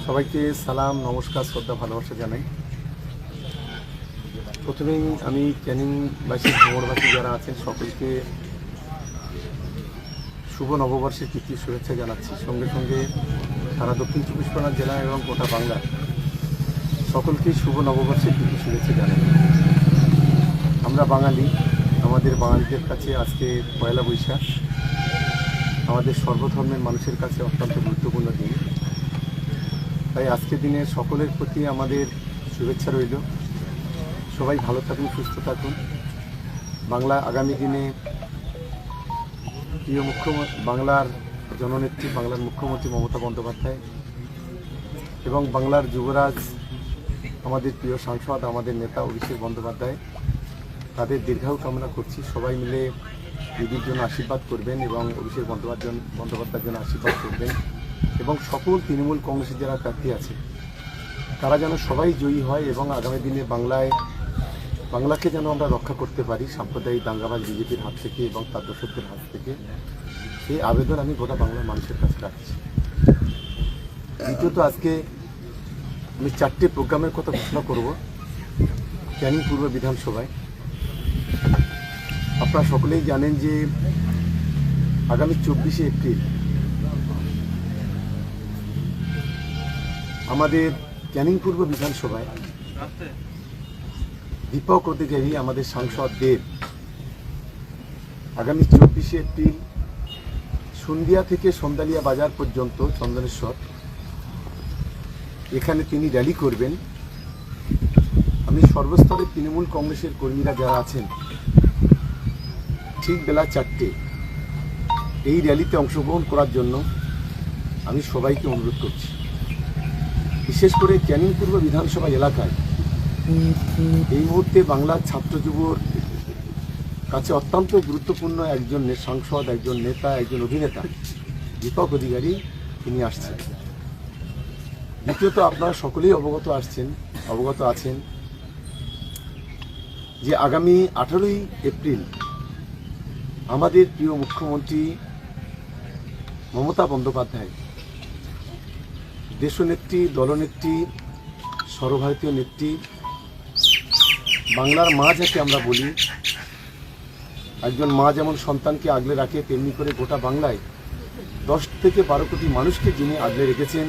সবাইকে সালাম, নমস্কার, শ্রদ্ধা, ভালোবাসা জানাই। প্রথমেই আমি ক্যানিংবাসী, ভ্রমণবাসী যারা আছেন সকলকে শুভ নববর্ষের প্রীতি শুভেচ্ছা জানাচ্ছি। সঙ্গে সঙ্গে সারা দক্ষিণ চব্বিশ পরগনা জেলা এবং গোটা বাংলা সকলকে শুভ নববর্ষের প্রীতি শুভেচ্ছা জানাই। আমরা বাঙালি, আমাদের বাঙালিদের কাছে আজকে পয়লা বৈশাখ আমাদের সর্বধর্মের মানুষের কাছে অত্যন্ত গুরুত্বপূর্ণ দিন। তাই আজকের দিনে সকলের প্রতি আমাদের শুভেচ্ছা রইল। সবাই ভালো থাকুন, সুস্থ থাকুন। বাংলা আগামী দিনে প্রিয় বাংলার জননেত্রী, বাংলার মুখ্যমন্ত্রী মমতা বন্দ্যোপাধ্যায় এবং বাংলার যুবরাজ, আমাদের প্রিয় সাংসদ, আমাদের নেতা অভিষেক বন্দ্যোপাধ্যায়, তাদের দীর্ঘায়ু কামনা করছি। সবাই মিলে দিদির জন্য আশীর্বাদ করবেন এবং অভিষেক বন্দ্যোপাধ্যায়ের জন্য আশীর্বাদ করবেন এবং সকল তৃণমূল কংগ্রেসের যারা প্রার্থী আছে তারা যেন সবাই জয়ী হয় এবং আগামী দিনে বাংলাকে যেন আমরা রক্ষা করতে পারি সাম্প্রদায়িক দাঙ্গাবাজ বিজেপির হাত থেকে এবং তার দর্শকদের হাত থেকে। এই আবেদন আমি গোটা বাংলার মানুষের কাছে রাখছি। দ্বিতীয়ত, আজকে আমি 4টে প্রোগ্রামের কথা ঘোষণা করব ক্যানিং পূর্ব বিধানসভায়। আপনারা সকলেই জানেন যে আগামী 24শে এপ্রিল আমাদের ক্যানিং পূর্ব বিধানসভায় দীপক অধিকারী, আমাদের সাংসদদের আগামী 24শে এপ্রিল সন্ধ্যা থেকে সন্ধ্যালিয়া বাজার পর্যন্ত চন্দনেশ্বর, এখানে তিনি র্যালি করবেন। আমি সর্বস্তরের তৃণমূল কংগ্রেসের কর্মীরা যারা আছেন ঠিক বেলা 4টে এই র্যালিতে অংশগ্রহণ করার জন্য আমি সবাইকে অনুরোধ করছি। বিশেষ করে ক্যানিং পূর্ব বিধানসভা এলাকায় এই মুহূর্তে বাংলার ছাত্র যুবর কাছে অত্যন্ত গুরুত্বপূর্ণ একজন সাংসদ, একজন নেতা, একজন অভিনেতা দীপক অধিকারী তিনি আসছেন। দ্বিতীয়ত, আপনারা সকলেই অবগত আছেন যে আগামী 18ই এপ্রিল আমাদের প্রিয় মুখ্যমন্ত্রী মমতা বন্দ্যোপাধ্যায়, দেশনেত্রী, দলনেত্রী, সর্বভারতীয় নেত্রী, বাংলার মা যাকে আমরা বলি, একজন মা যেমন সন্তানকে আগলে রাখে তেমনি করে গোটা বাংলায় 10 থেকে 12 কোটি মানুষকে যিনি আগলে রেখেছেন,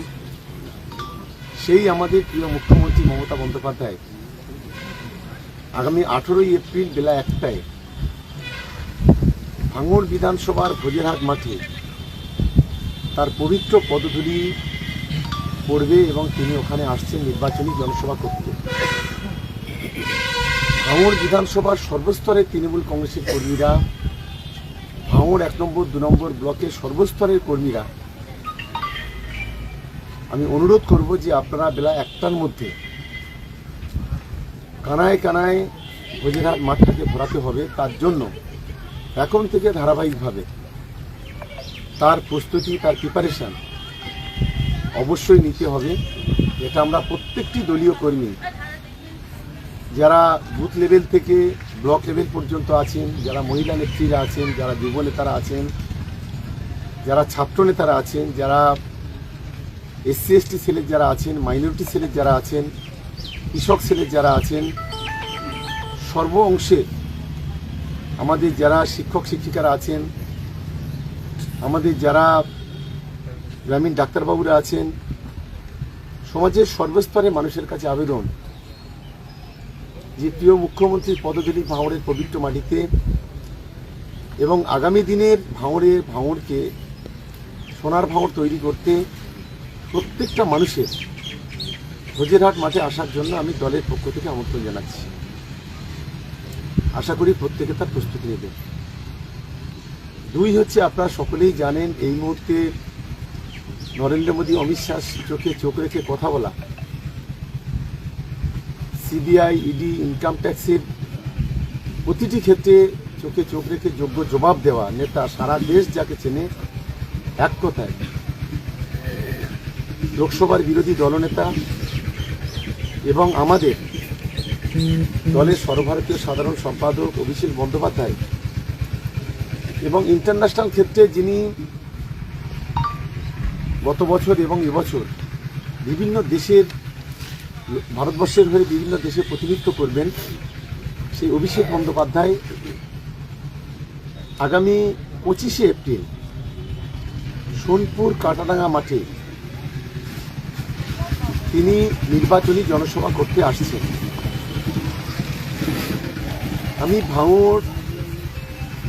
সেই আমাদের প্রিয় মুখ্যমন্ত্রী মমতা বন্দ্যোপাধ্যায় আগামী 18ই এপ্রিল বেলা 1টায় ভাঙড় বিধানসভার ভোজেরহাট মাঠে তার পবিত্র পদধূলি পড়বে এবং তিনি ওখানে আসছেন নির্বাচনী জনসভা করতে। ভাঙড় বিধানসভার সর্বস্তরের তৃণমূল কংগ্রেসের কর্মীরা, ভাঙড় 1 নম্বর 2 নম্বর ব্লকের সর্বস্তরের কর্মীরা, আমি অনুরোধ করব যে আপনারা বেলা 1টার মধ্যে কানায় কানায় ভোজেরহাট মাঠটাকে ভরাতে হবে। তার জন্য এখন থেকে ধারাবাহিকভাবে তার প্রস্তুতি, তার প্রিপারেশন অবশ্যই নিতে হবে। এটা আমরা প্রত্যেকটি দলীয় কর্মী যারা বুথ লেভেল থেকে ব্লক লেভেল পর্যন্ত আছেন, যারা মহিলা নেত্রীরা আছেন, যারা যুব নেতারা আছেন, যারা ছাত্র নেতারা আছেন, যারা SC ST সেলের যারা আছেন, মাইনরিটি সেলের যারা আছেন, কৃষক সেলের যারা আছেন, সর্ব অংশে আমাদের যারা শিক্ষক শিক্ষিকারা আছেন, আমাদের যারা গ্রামীণ ডাক্তারবাবুরা আছেন, সমাজের সর্বস্তরে মানুষের কাছে আবেদন যে প্রিয় মুখ্যমন্ত্রীর পদধূলি ভাঙড়ের পবিত্র মাটিতে এবং আগামী দিনের ভাঙড়কে সোনার ভাঙড় তৈরি করতে প্রত্যেকটা মানুষের ভোজেরহাট মাঠে আসার জন্য আমি দলের পক্ষ থেকে আমন্ত্রণ জানাচ্ছি। আশা করি প্রত্যেকে তার প্রস্তুতি নেবে। 2 হচ্ছে, আপনারা সকলেই জানেন এই মুহূর্তে নরেন্দ্র মোদী, অমিত শাহ চোখে চোখ রেখে কথা বলা, CBI, ED, ইনকাম ট্যাক্সের প্রতিটি ক্ষেত্রে চোখে চোখ রেখে যোগ্য জবাব দেওয়া নেতা, সারা দেশ যাকে চেনে, এক কথায় লোকসভার বিরোধী দলনেতা এবং আমাদের দলের সর্বভারতীয় সাধারণ সম্পাদক অভিষেক বন্দ্যোপাধ্যায় এবং ইন্টারন্যাশনাল ক্ষেত্রে যিনি গত বছর এবং এবছর বিভিন্ন দেশের, ভারতবর্ষের হয়ে বিভিন্ন দেশে প্রতিনিধিত্ব করবেন সেই অভিষেক বন্দ্যোপাধ্যায় আগামী 25শে এপ্রিল সোনপুর কাটাডাঙ্গা মাঠে তিনি নির্বাচনী জনসভা করতে আসছেন। আমি ভাঙড়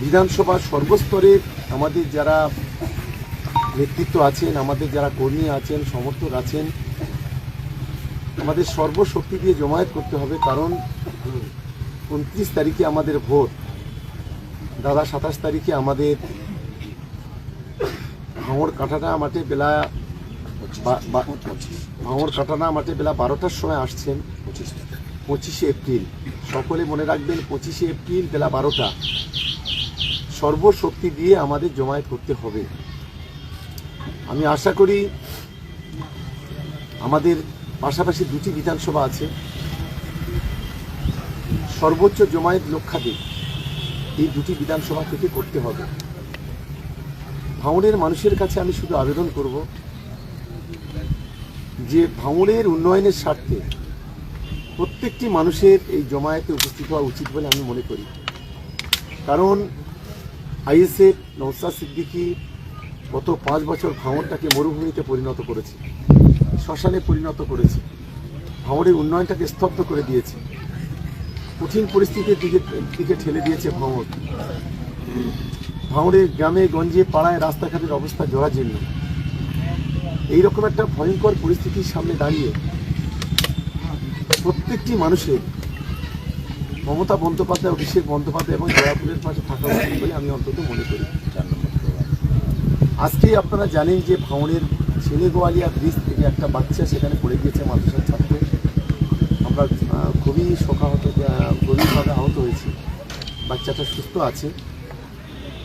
বিধানসভার সর্বস্তরের আমাদের যারা নেতৃত্ব আছেন, আমাদের যারা কর্মী আছেন, সমর্থক আছেন, আমাদের সর্বশক্তি দিয়ে জমায়েত করতে হবে, কারণ 29 তারিখে আমাদের ভোট, দাদা 27 তারিখে আমাদের ভাঙড় কাটাডাঙ্গা মাঠে বেলা 12টার সময় আসছেন 25শে এপ্রিল। সকলে মনে রাখবেন 25শে এপ্রিল বেলা 12টা সর্বশক্তি দিয়ে আমাদের জমায়েত করতে হবে। আমি আশা করি আমাদের পাশাপাশি দুটি বিধানসভা আছে, সর্বোচ্চ জমায়েত লক্ষাধিক এই দুটি বিধানসভা থেকে করতে হবে। ভাঙড়ের মানুষের কাছে আমি শুধু আবেদন করব যে ভাঙড়ের উন্নয়নের স্বার্থে প্রত্যেকটি মানুষের এই জমায়েতে উপস্থিত হওয়া উচিত বলে আমি মনে করি। কারণ আইএসএফ নওশাদ সিদ্দিকী গত 5 বছর ভাঙড়টাকে মরুভূমিতে পরিণত করেছে, শ্মশানে পরিণত করেছে, ভাঙড়ের উন্নয়নটাকে স্তব্ধ করে দিয়েছে, কঠিন পরিস্থিতির দিকে ঠেলে দিয়েছে ভাঙড়। ভাঙড়ের গ্রামে গঞ্জে পাড়ায় রাস্তাঘাটের অবস্থা জরাজীর্ণ। এইরকম একটা ভয়ঙ্কর পরিস্থিতির সামনে দাঁড়িয়ে প্রত্যেকটি মানুষের মমতা বন্দ্যোপাধ্যায়, অভিষেক বন্দ্যোপাধ্যায় এবং জয়াপুরের পাশে থাকা উচিত বলে আমি অন্তত মনে করি। আজকে আপনারা জানেন যে ভাঙড়ের ছেলেগোয়ালিয়া ব্রিজ থেকে একটা বাচ্চা সেখানে পড়ে গিয়েছে, মাদ্রাসার ছাত্র। আমরা খুবই গভীরভাবে আহত হয়েছি। বাচ্চাটা সুস্থ আছে।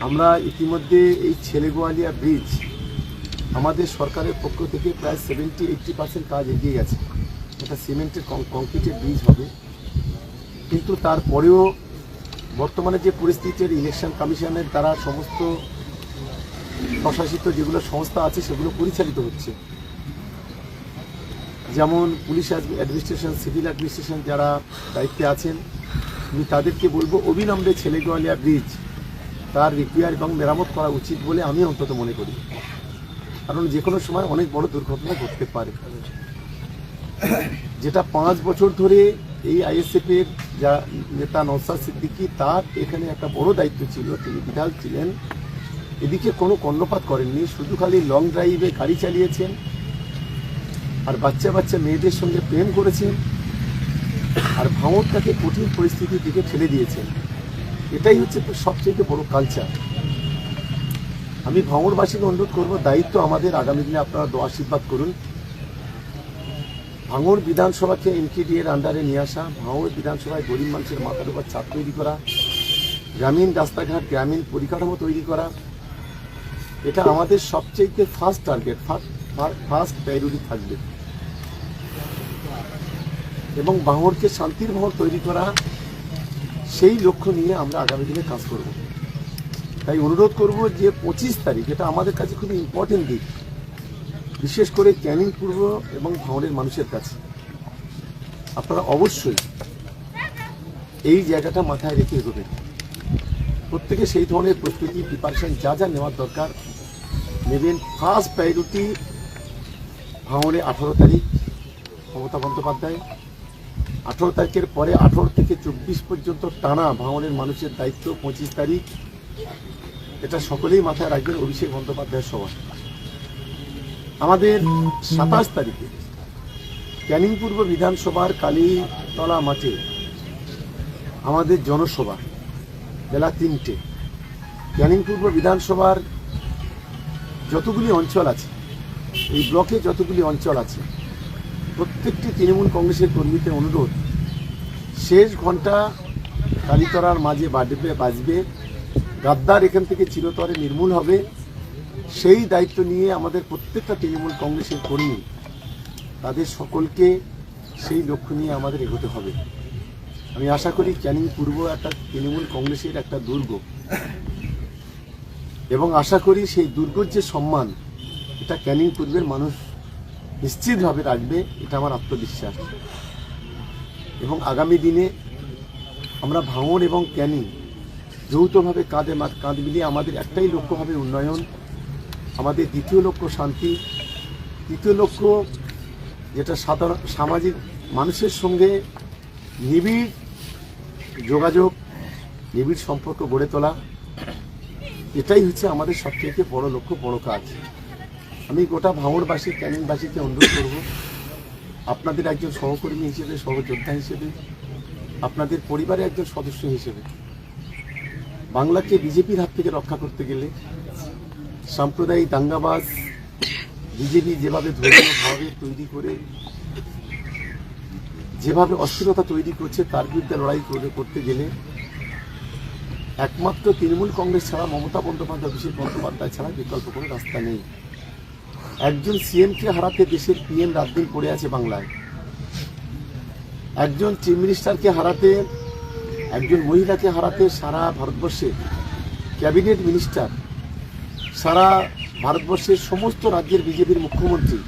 আমরা ইতিমধ্যে এই ছেলেগোয়ালিয়া ব্রিজ আমাদের সরকারের পক্ষ থেকে প্রায় 70-80% কাজ এগিয়ে গেছে। এটা সিমেন্টের কংক্রিটের ব্রিজ হবে, কিন্তু তারপরেও বর্তমানে যে পরিস্থিতির ইলেকশন কমিশনের দ্বারা সমস্ত প্রশাসিত যেগুলো সংস্থা আছে সেগুলো পরিচালিত হচ্ছে, যেমন পুলিশ অ্যাডমিনিস্ট্রেশন, সিভিল অ্যাডমিনিস্ট্রেশন যারা দায়িত্বে আছেন, আমি তাদেরকে বলবো অবিলম্বে ছেলেগোয়ালিয়া ব্রিজ তার রিপেয়ার এবং মেরামত করা উচিত বলে আমি অন্তত মনে করি। কারণ যে কোনো সময় অনেক বড় দুর্ঘটনা ঘটতে পারে, যেটা 5 বছর ধরে এই আইএসএফের যা নেতা নওশাদ সিদ্দিকী, তার এখানে একটা বড় দায়িত্ব ছিল, তিনি বিধায়ক ছিলেন, এদিকে কোনো কর্ণপাত করেননি, শুধু খালি লং ড্রাইভে গাড়ি চালিয়েছেন আর বাচ্চা মেয়েদের সঙ্গে প্রেম করেছেন আর ভাঙড়টাকে কঠিন পরিস্থিতির দিকে ঠেলে দিয়েছেন। এটাই হচ্ছে তো সবচেয়ে বড় কালচার। আমি ভাঙড়বাসীকে অনুরোধ করব, দায়িত্ব আমাদের, আগামী দিনে আপনারা দোয়া আশীর্বাদ করুন। ভাঙড় বিধানসভাকে এনকেডিএর আন্ডারে নিয়ে আসা, ভাঙড় বিধানসভায় গরিব মানুষের মাথার উপর ছাদ তৈরি করা, গ্রামীণ রাস্তাঘাট, গ্রামীণ পরিকাঠামো তৈরি করা, এটা আমাদের সবচেয়ে ফার্স্ট টার্গেট, ফার্স্ট প্রায়োরিটি থাকবে। এবং ভাঙড়কে শান্তির ভাঙড় তৈরি করা, সেই লক্ষ্য নিয়ে আমরা আগামী দিনে কাজ করব। তাই অনুরোধ করব যে 25 তারিখ, এটা আমাদের কাছে খুবই ইম্পর্টেন্ট দিক, বিশেষ করে ক্যানিং পূর্ব এবং ভাঙড়ের মানুষের কাছে। আপনারা অবশ্যই এই জায়গাটা মাথায় রেখে এগোবেন। প্রত্যেকে সেই ধরনের প্রস্তুতি, প্রিপারেশন যা যা নেওয়ার দরকার নেবেন। ফার্স্ট প্রায়োরিটি ভাঙড়ে 18 তারিখ মমতা বন্দ্যোপাধ্যায়, 18 তারিখের পরে 18 থেকে 24 পর্যন্ত টানা ভাঙড়ের মানুষের দায়িত্ব 25 তারিখ, এটা সকলেই মাথায় রাখবেন, অভিষেক বন্দ্যোপাধ্যায়ের সভা। আমাদের 27 তারিখে ক্যানিং পূর্ব বিধানসভার কালীতলা মাঠে আমাদের জনসভা বেলা 3টে। ক্যানিং পূর্ব বিধানসভার যতগুলি অঞ্চল আছে, এই ব্লকে যতগুলি অঞ্চল আছে, প্রত্যেকটি তৃণমূল কংগ্রেসের কর্মীদের অনুরোধ, শেষ ঘন্টা কালীতলার মাঝে বাজবে, গাদ্দার এখান থেকে চিরতরে নির্মূল হবে। সেই দায়িত্ব নিয়ে আমাদের প্রত্যেকটা তৃণমূল কংগ্রেসের কর্মী, তাদের সকলকে সেই লক্ষ্য নিয়ে আমাদের এগোতে হবে। আমি আশা করি ক্যানিং পূর্ব একটা তৃণমূল কংগ্রেসের একটা দুর্গ, এবং আশা করি সেই দুর্গর যে সম্মান, এটা ক্যানিং পূর্বের মানুষ নিশ্চিতভাবে রাখবে, এটা আমার আত্মবিশ্বাস। এবং আগামী দিনে আমরা ভাঙড় এবং ক্যানিং যৌথভাবে কাঁধে কাঁধ মিলিয়ে আমাদের একটাই লক্ষ্য হবে উন্নয়ন, আমাদের দ্বিতীয় লক্ষ্য শান্তি, তৃতীয় লক্ষ্য যেটা সাধারণ সামাজিক মানুষের সঙ্গে নিবিড় যোগাযোগ, নিবিড় সম্পর্ক গড়ে তোলা। এটাই হচ্ছে আমাদের সবথেকে বড় লক্ষ্য, বড় কাজ। আমি গোটা ভাঙড়বাসী, ক্যানিংবাসীকে অনুরোধ করব, আপনাদের একজন সহকর্মী হিসেবে, সহযোদ্ধা হিসেবে, আপনাদের পরিবারের একজন সদস্য হিসেবে বাংলাকে বিজেপির হাত থেকে রক্ষা করতে গেলে সাম্প্রদায়িক দাঙ্গাবাজ বিজেপি যেভাবে ধর্মীয়ভাবে তৈরি করে, যেভাবে অস্থিরতা তৈরি করছে, তার বিরুদ্ধে লড়াই করতে গেলে একমাত্র তৃণমূল কংগ্রেস ছাড়া, মমতা বন্দ্যোপাধ্যায়, অভিষেক বন্দ্যোপাধ্যায় ছাড়া বিকল্প কোনো রাস্তা নেই। একজন সিএমকে হারাতে দেশের পিএম রাত দিন পড়ে আছে বাংলায়। একজন চিফ মিনিস্টারকে হারাতে, একজন মহিলাকে হারাতে সারা ভারতবর্ষের ক্যাবিনেট মিনিস্টার, সারা ভারতবর্ষের সমস্ত রাজ্যের বিজেপির মুখ্যমন্ত্রী,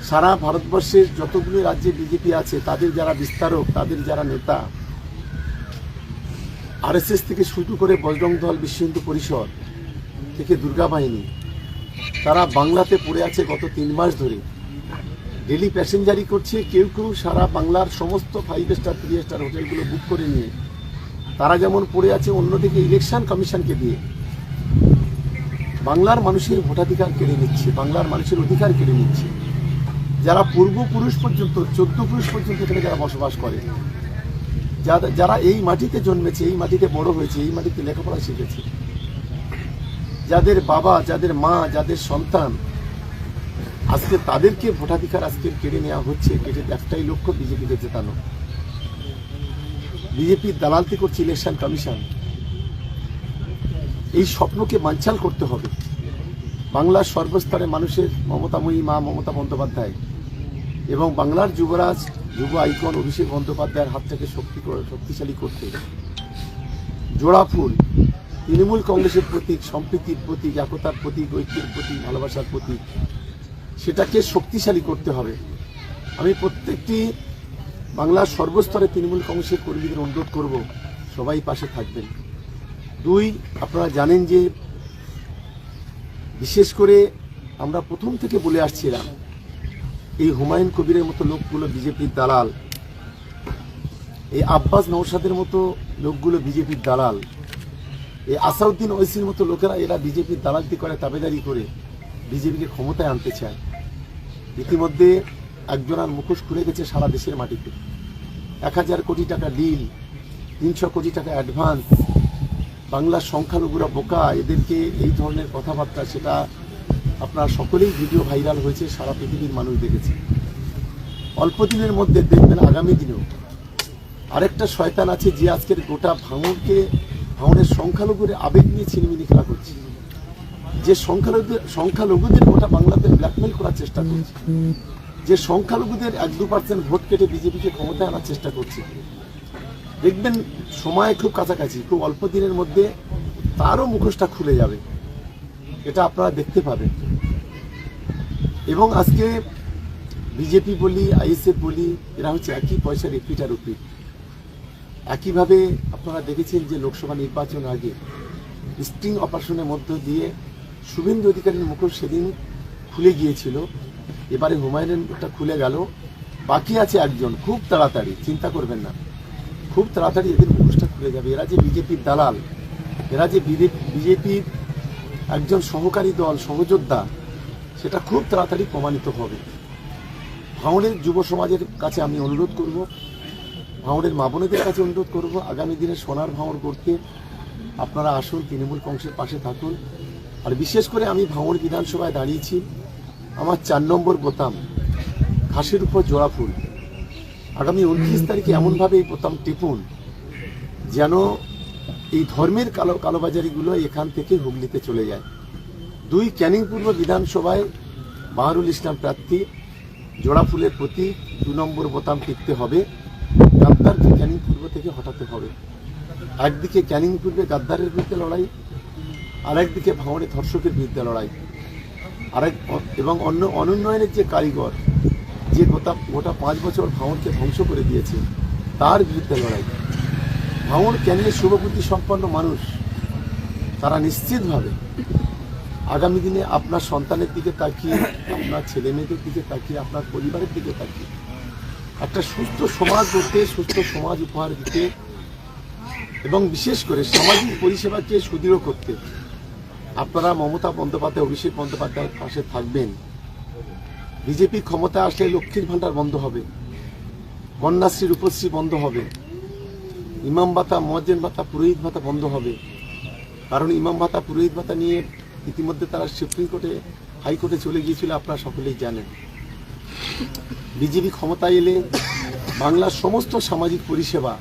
সারা ভারতবর্ষের যতগুলি রাজ্যে বিজেপি আছে তাদের যারা বিস্তারক, তাদের যারা নেতা, আরএসএস থেকে শুরু করে বজরং দল, বিশ্ব হিন্দু পরিষদ থেকে দুর্গা বাহিনী, তারা বাংলাতে পড়ে আছে গত 3 মাস ধরে। ডেলি প্যাসেঞ্জারি করছে, কেউ কেউ সারা বাংলার সমস্ত 5 স্টার 3 স্টার হোটেলগুলো বুক করে নিয়ে তারা যেমন পড়ে আছে, অন্যদিকে ইলেকশন কমিশনকে দিয়ে বাংলার মানুষের ভোটাধিকার কেড়ে নিচ্ছে, বাংলার মানুষের অধিকার কেড়ে নিচ্ছে। যারা পূর্বপুরুষ পর্যন্ত, 14 পুরুষ পর্যন্ত এখানে যারা বসবাস করে, যারা এই মাটিতে জন্মেছে, এই মাটিতে বড় হয়েছে, এই মাটিতে লেখাপড়া শিখেছে, যাদের বাবা, যাদের মা, যাদের সন্তান, আজকে তাদেরকে ভোটাধিকার আজকে কেড়ে নেওয়া হচ্ছে। কেটে একটাই লক্ষ্য, বিজেপিকে জেতানো। বিজেপির দালালতি করছে ইলেকশন কমিশন। এই স্বপ্নকে বানচাল করতে হবে। বাংলার সর্বস্তরে মানুষের মমতাময়ী মা মমতা বন্দ্যোপাধ্যায় এবং বাংলার যুবরাজ, যুব আইকন অভিষেক বন্দ্যোপাধ্যায়ের হাতটাকে শক্তিশালী করতে জোড়া ফুল তৃণমূল কংগ্রেসের প্রতীক, সম্প্রীতির প্রতীক, একতার প্রতীক, ঐক্যের প্রতীক, ভালোবাসার প্রতীক, সেটাকে শক্তিশালী করতে হবে। আমি প্রত্যেকটি বাংলার সর্বস্তরে তৃণমূল কংগ্রেসের কর্মীদের অনুরোধ করব, সবাই পাশে থাকবেন। 2, আপনারা জানেন যে বিশেষ করে আমরা প্রথম থেকে বলে আসছিলাম, এই হুমায়ুন কবিরের মতো লোকগুলো বিজেপির দালাল, এই আব্বাস নওশাদের মতো লোকগুলো বিজেপির দালাল, এই আসাউদ্দিন ওয়েসির মতো লোকেরা, এরা বিজেপির দালালতি করে, তাবেদারি করে বিজেপিকে ক্ষমতায় আনতে চায়। ইতিমধ্যে একজনের মুখোশ খুলে গেছে সারা দেশের মাটিতে। 1000 কোটি টাকা ডিল, 300 কোটি টাকা অ্যাডভান্স। বাংলার সংখ্যালঘুরা বোকা, এদেরকে এই ধরনের কথাবার্তা, সেটা আপনারা সকলেই ভিডিও ভাইরাল হয়েছে, সারা পৃথিবীর মানুষ দেখেছে। অল্প দিনের মধ্যে দেখবেন আগামী দিনেও আরেকটা শয়তান আছে, যে আজকের গোটা ভাঙড়ের সংখ্যালঘুর আবেগ নিয়ে ছিনিমিনি খেলা করছে, যে সংখ্যালঘুদের গোটা বাংলাতে ব্ল্যাকমেল করার চেষ্টা করছে, যে সংখ্যালঘুদের 1-2% ভোট কেটে বিজেপিকে ক্ষমতায় আনার চেষ্টা করছে। দেখবেন সময় খুব কাছাকাছি, খুব অল্প দিনের মধ্যে তারও মুখোশটা খুলে যাবে, এটা আপনারা দেখতে পাবেন। এবং আজকে বিজেপি বলি, আইএসএফ বলি, এরা হচ্ছে একই পয়সার রিপিটার রিপিট। একইভাবে আপনারা দেখেছেন যে লোকসভা নির্বাচন আগে স্টিং অপারেশনের মধ্য দিয়ে শুভেন্দু অধিকারীর মুখোশ সেদিন খুলে গিয়েছিল, এবারে হুমায়ুনেরটা খুলে গেল। বাকি আছে একজন, খুব তাড়াতাড়ি, চিন্তা করবেন না, খুব তাড়াতাড়ি এদের মুখোশটা খুলে যাবে। এরা যে বিজেপির দালাল, এরা যে বিজেপির একজন সহকারী দল, সহযোদ্ধা, সেটা খুব তাড়াতাড়ি প্রমাণিত হবে। ভাঙড়ের যুব সমাজের কাছে আমি অনুরোধ করব, ভাঙড়ের মা বোনেদের কাছে অনুরোধ করব, আগামী দিনে সোনার ভাঙড় করতে আপনারা আসুন, তৃণমূল কংগ্রেসের পাশে থাকুন। আর বিশেষ করে আমি ভাঙড় বিধানসভায় দাঁড়িয়েছি, আমার 4 নম্বর বোতাম, ঘাসের উপর জোড়া ফুল। আগামী 29 তারিখে এমনভাবে এই বোতাম টিপুন যেন এই ধর্মের কালোবাজারিগুলো এখান থেকে হুগলিতে চলে যায়। 2, ক্যানিং পূর্ব বিধানসভায় বাহারুল ইসলাম প্রার্থী, জোড়া ফুলের প্রতি 2 নম্বর বোতাম টিপতে হবে। গাদ্দারকে ক্যানিং পূর্ব থেকে হটাতে হবে। একদিকে ক্যানিং পূর্বে গাদ্দারের বিরুদ্ধে লড়াই, আর একদিকে ভাঙড়ে ধর্ষকের বিরুদ্ধে লড়াই। এবং অনুন্নয়নের যে কারিগর, যে গোটা 5 বছর ভাঙড়কে ধ্বংস করে দিয়েছে, তার বিরুদ্ধে লড়াই। ভাঙড় ক্যানিংয়ে শুভবুদ্ধি সম্পন্ন মানুষ, তারা নিশ্চিতভাবে আগামী দিনে আপনার সন্তানের দিকে তাকিয়ে, আপনার ছেলে মেয়েদের দিকে তাকিয়ে, আপনার পরিবারের দিকে তাকিয়ে একটা সুস্থ সমাজ গড়তে, সুস্থ সমাজ উপহার দিতে এবং বিশেষ করে সামাজিক পরিষেবাকে সুদৃঢ় করতে আপনারা মমতা বন্দ্যোপাধ্যায়, অভিষেক বন্দ্যোপাধ্যায়ের পাশে থাকবেন। বিজেপি ক্ষমতা আসলে লক্ষ্মীর ভাণ্ডার বন্ধ হবে, কন্যাশ্রী রূপশ্রী বন্ধ হবে, ইমাম ভাতা, মুয়াজ্জিন ভাতা, পুরোহিত ভাতা বন্ধ হবে। কারণ ইমাম ভাতা, পুরোহিত ভাতা নিয়ে ইতিমধ্যে তারা সুপ্রিম কোর্টে, হাইকোর্টে চলে গিয়েছিল, আপনারা সকলেই জানেন। বিজেপি ক্ষমতায় এলে বাংলার সমস্ত সামাজিক পরিষেবা,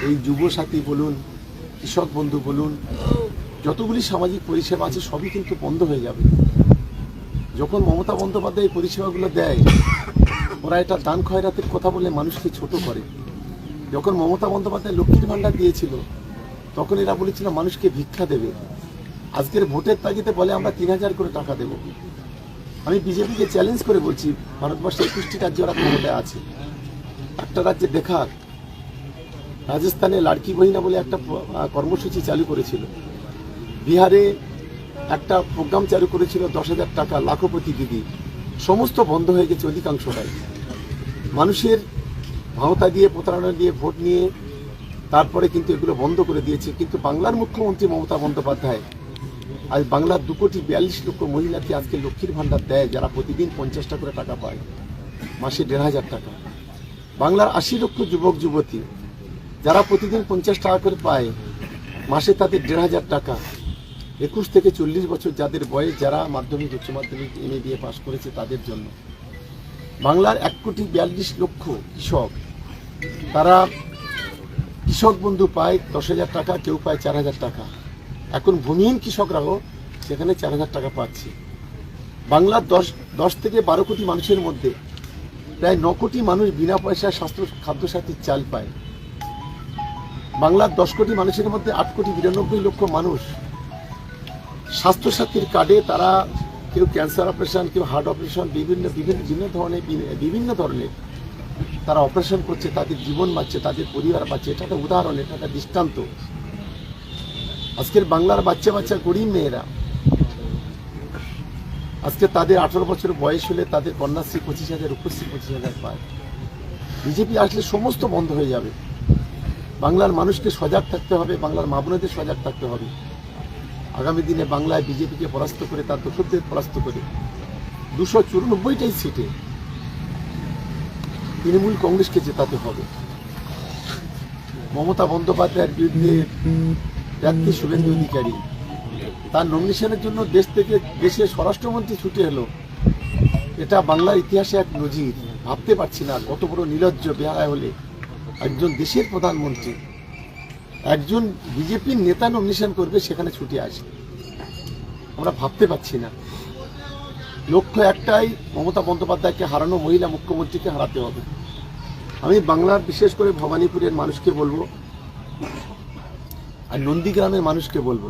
এই যুবসাথী বলুন, কৃষক বন্ধু বলুন, যতগুলি সামাজিক পরিষেবা আছে সবই কিন্তু বন্ধ হয়ে যাবে। যখন মমতা বন্দ্যোপাধ্যায় এই পরিষেবাগুলো দেয়, ওরা এটা দান খয়রাতের কথা বলে মানুষকে ছোট করে। যখন মমতা বন্দ্যোপাধ্যায় লক্ষ্মীর ভাণ্ডার দিয়েছিল, তখন এরা বলেছিল মানুষকে ভিক্ষা দেবে। আজকের ভোটের তাগিদে বলে আমরা 3000 করে টাকা দেব। আমি বিজেপিকে চ্যালেঞ্জ করে বলছি, ভারতবর্ষে 21টি রাজ্যে ওরা ক্ষমতায় আছে, একটা রাজ্যে দেখার। রাজস্থানে লাড়কি বহিনা বলে একটা কর্মসূচি চালু করেছিল, বিহারে একটা প্রোগ্রাম চালু করেছিল 10,000 টাকা লাখপতি দিদি, সমস্ত বন্ধ হয়ে গেছে অধিকাংশটাই। মানুষের ভাওতা দিয়ে, প্রতারণা দিয়ে ভোট নিয়ে তারপরে কিন্তু এগুলো বন্ধ করে দিয়েছে। কিন্তু বাংলার মুখ্যমন্ত্রী মমতা বন্দ্যোপাধ্যায় আজ বাংলার 2,42,00,000 মহিলাকে আজকে লক্ষ্মীর ভাণ্ডার দেয়, যারা প্রতিদিন 50 করে টাকা পায়, মাসে 1,500 টাকা। বাংলার 80 লক্ষ যুবক যুবতী যারা প্রতিদিন 50 টাকা করে পায়, মাসে তাদের 1,500 টাকা। 21 থেকে 40 বছর যাদের বয়স, যারা মাধ্যমিক, উচ্চ মাধ্যমিক, MA BA পাস করেছে, তাদের জন্য। বাংলার 1,42,00,000 কৃষক, তারা কৃষক বন্ধু পায় 10,000 টাকা, কেউ পায় 4,000 টাকা। এখন ভূমিহীন কৃষকরাও সেখানে 4,000 টাকা পাচ্ছে। বাংলার 10 থেকে 12 কোটি মানুষের মধ্যে প্রায় 9 কোটি মানুষ বিনা পয়সায় খাদ্যসাথীর চাল পায়। বাংলার 10 কোটি মানুষের মধ্যে 8,92,00,000 মানুষ স্বাস্থ্যসাথীর কার্ডে, তারা কেউ ক্যান্সার অপারেশন, কেউ হার্ট অপারেশন, বিভিন্ন ধরনের তারা অপারেশন করছে, তাদের জীবন বাঁচছে, তাদের পরিবার বাঁচছে। এটা একটা উদাহরণ, এটা একটা দৃষ্টান্ত। আজকের বাংলার বাচ্চা গরিব মেয়েরা, আজকে তাদের 18 বছর বয়স হলে তাদের কন্যাশ্রী 25,000, রূপশ্রী 25,000 পায়। বিজেপি আসলে সমস্ত বন্ধ হয়ে যাবে। বাংলার মানুষকে সজাগ থাকতে হবে, বাংলার মা বোনেদের সজাগ থাকতে হবে। আগামী দিনে বাংলায় বিজেপিকে পরাস্ত করে, তার দোসরদের পরাস্ত করে 294টাই সিটে তৃণমূল কংগ্রেসকে জেতাতে হবে। মমতা বন্দ্যোপাধ্যায়ের বিরুদ্ধে প্রার্থী শুভেন্দু অধিকারী, তার নমিনেশনের জন্য দেশের স্বরাষ্ট্রমন্ত্রী ছুটে এলো। এটা বাংলার ইতিহাসে এক নজির। ভাবতে পারছি না কত বড় নির্লজ্জ বেহায়া হলে একজন দেশের প্রধানমন্ত্রী, একজন বিজেপির নেতা নমিনেশন করবে, সেখানে ছুটে আসে। আমরা ভাবতে পারছি না। লক্ষ্য একটাই, মমতা বন্দ্যোপাধ্যায়কে হারানো, মহিলা মুখ্যমন্ত্রীকে হারাতে হবে। আমি বাংলার বিশেষ করে ভবানীপুরের মানুষকে বলবো, আর নন্দীগ্রামের মানুষকে বলবো,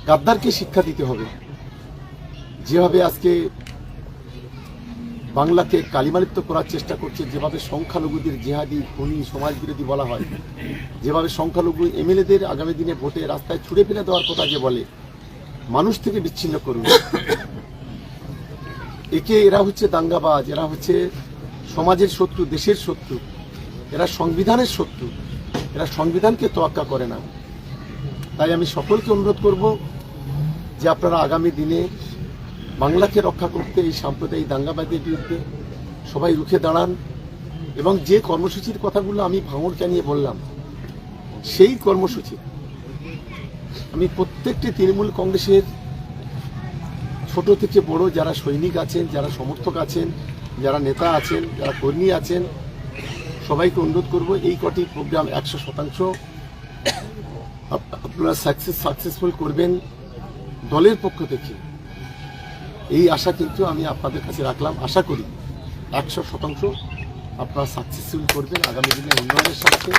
গাদ্দারকে শিক্ষা দিতে হবে। যেভাবে আজকে বাংলাকে কালিমালিপ্ত করার চেষ্টা করছে, যেভাবে সংখ্যালঘুদের জেহাদি, খুনি, সমাজ বিরোধী বলা হয়, যেভাবে সংখ্যালঘু MLA-দের আগামী দিনে ভোটে রাস্তায় ছুড়ে ফেলে দেওয়ার কথা যে বলে, মানুষ থেকে বিচ্ছিন্ন করুন। এরা হচ্ছে দাঙ্গাবাজ, এরা হচ্ছে সমাজের শত্রু, দেশের শত্রু, এরা সংবিধানের শত্রু, এরা সংবিধানকে তোয়াক্কা করে না। তাই আমি সকলকে অনুরোধ করব যে আপনারা আগামী দিনে বাংলাকে রক্ষা করতে এই সাম্প্রদায়িক দাঙ্গাবাদের বিরুদ্ধে সবাই রুখে দাঁড়ান। এবং যে কর্মসূচির কথাগুলো আমি ভাঙড়কে নিয়ে বললাম, সেই কর্মসূচি আমি প্রত্যেকটি তৃণমূল কংগ্রেসের ছোট থেকে বড় যারা সৈনিক আছেন, যারা সমর্থক আছেন, যারা নেতা আছেন, যারা কর্মী আছেন, সবাইকে অনুরোধ করব এই কটি প্রোগ্রাম 100% আপনারা সাকসেসফুল করবেন দলের পক্ষ থেকে। এই আশা কিন্তু আমি আপনাদের কাছে রাখলাম। আশা করি 100% আপনারা সাকসেসফুল করবেন আগামী দিনে উন্নয়নের সাথে।